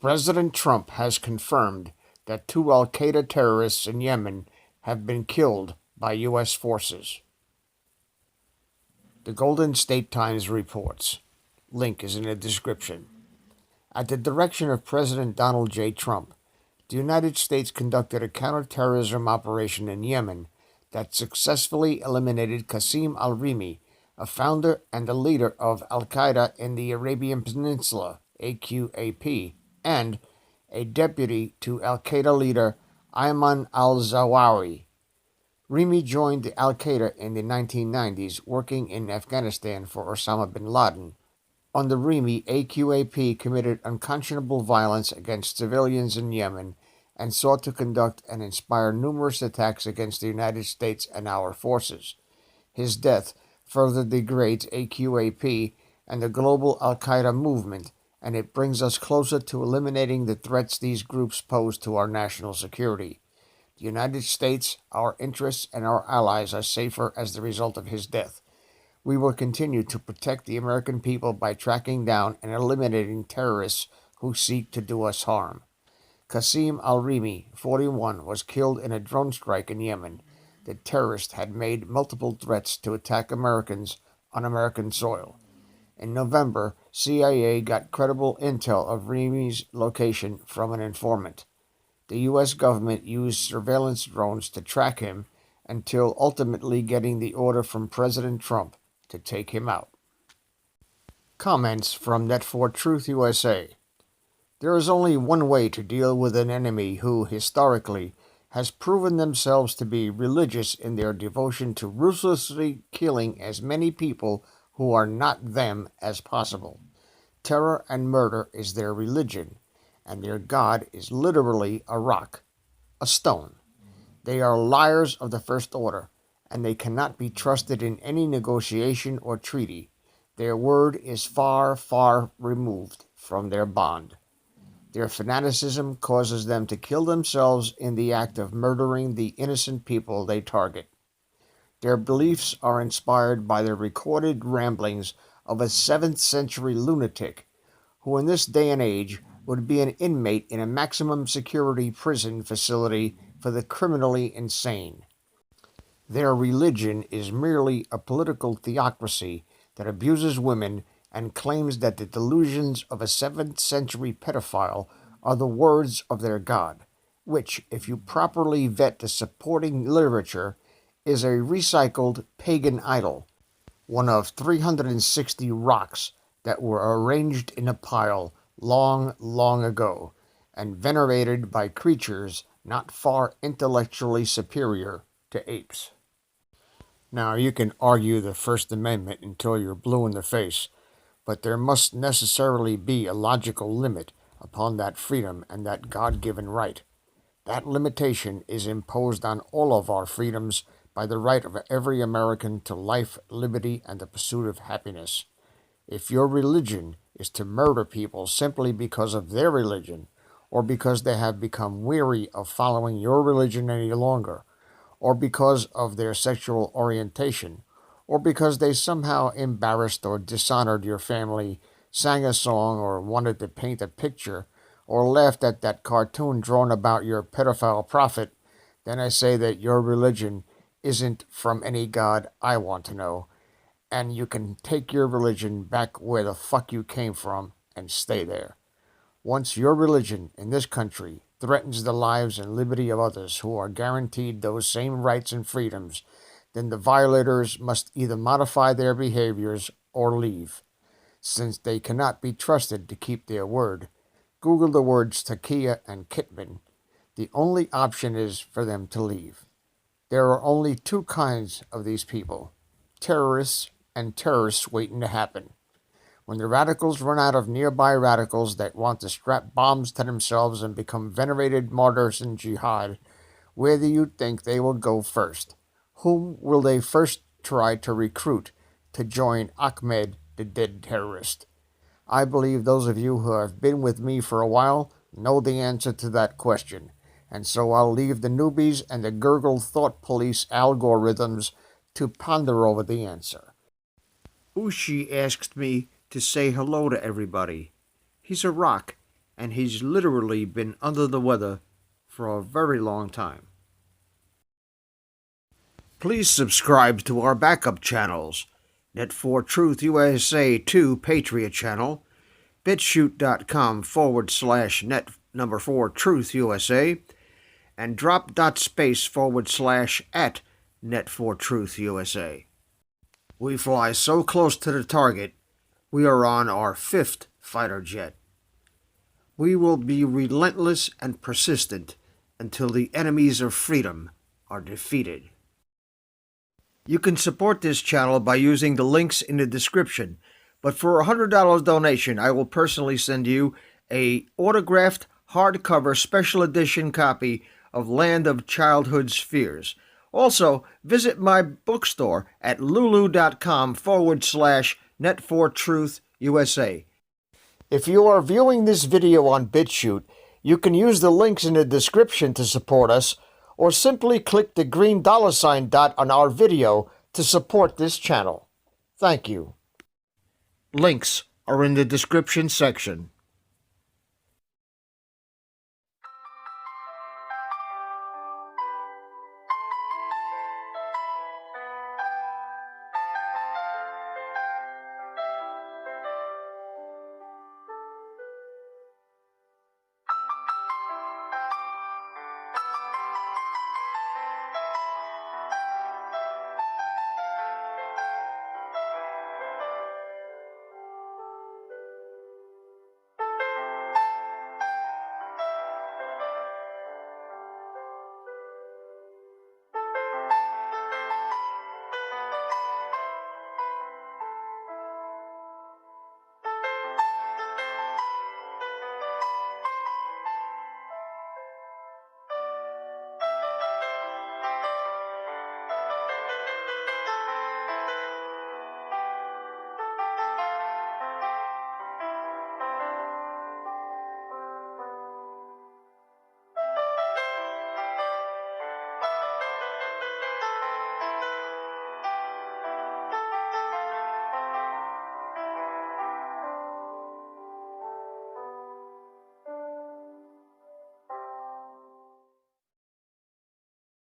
President Trump has confirmed that 2 al-Qaeda terrorists in Yemen have been killed by U.S. forces. The Golden State Times reports. Link is in the description. At the direction of President Donald J. Trump, the United States conducted a counterterrorism operation in Yemen that successfully eliminated Qasim al-Rimi, a founder and the leader of al-Qaeda in the Arabian Peninsula, AQAP, and a deputy to al-Qaeda leader Ayman al-Zawahiri. Rimi joined al-Qaeda in the 1990s, working in Afghanistan for Osama bin Laden. Under Rimi, AQAP committed unconscionable violence against civilians in Yemen and sought to conduct and inspire numerous attacks against the United States and our forces. His death further degrades AQAP and the global al-Qaeda movement, and it brings us closer to eliminating the threats these groups pose to our national security. The United States, our interests, and our allies are safer as the result of his death. We will continue to protect the American people by tracking down and eliminating terrorists who seek to do us harm. Qasim al-Rimi, 41, was killed in a drone strike in Yemen. The terrorist had made multiple threats to attack Americans on American soil. In November, CIA got credible intel of Rimi's location from an informant. The U.S. government used surveillance drones to track him until ultimately getting the order from President Trump to take him out. Comments from Net4Truth USA. There is only one way to deal with an enemy who, historically, has proven themselves to be religious in their devotion to ruthlessly killing as many people who are not them as possible. Terror and murder is their religion, and their God is literally a rock, a stone. They are liars of the first order, and they cannot be trusted in any negotiation or treaty. Their word is far, far removed from their bond. Their fanaticism causes them to kill themselves in the act of murdering the innocent people they target. Their beliefs are inspired by the recorded ramblings of a 7th century lunatic who in this day and age would be an inmate in a maximum security prison facility for the criminally insane. Their religion is merely a political theocracy that abuses women and claims that the delusions of a 7th century pedophile are the words of their God, which, if you properly vet the supporting literature, is a recycled pagan idol, one of 360 rocks that were arranged in a pile long, long ago, and venerated by creatures not far intellectually superior to apes. Now, you can argue the First Amendment until you're blue in the face, but there must necessarily be a logical limit upon that freedom and that God-given right. That limitation is imposed on all of our freedoms by the right of every American to life, liberty, and the pursuit of happiness. If your religion is to murder people simply because of their religion, or because they have become weary of following your religion any longer, or because of their sexual orientation, or because they somehow embarrassed or dishonored your family, sang a song, or wanted to paint a picture, or laughed at that cartoon drawn about your pedophile prophet, then I say that your religion isn't from any God I want to know, and you can take your religion back where the fuck you came from and stay there. Once your religion in this country threatens the lives and liberty of others who are guaranteed those same rights and freedoms, then the violators must either modify their behaviors or leave. Since they cannot be trusted to keep their word, Google the words Takia and Kitman. The only option is for them to leave. There are only two kinds of these people: terrorists and terrorists waiting to happen. When the radicals run out of nearby radicals that want to strap bombs to themselves and become venerated martyrs in jihad, where do you think they will go first? Whom will they first try to recruit to join Ahmed, the dead terrorist? I believe those of you who have been with me for a while know the answer to that question, and so I'll leave the newbies and the gurgle thought police algorithms to ponder over the answer. Ushi asked me to say hello to everybody. He's a rock, and he's literally been under the weather for a very long time. Please subscribe to our backup channels, Net4Truth USA 2 Patriot channel, BitChute.com/net4Truth USA, and drop.space/@Net4Truth USA. We fly so close to the target, we are on our 5th fighter jet. We will be relentless and persistent until the enemies of freedom are defeated. You can support this channel by using the links in the description, but for a $100 donation, I will personally send you a autographed hardcover special edition copy of Land of Childhood's Fears. Also, visit my bookstore at lulu.com/Net4Truth USA. If you are viewing this video on BitChute, you can use the links in the description to support us, or simply click the green $ dot on our video to support this channel. Thank you. Links are in the description section.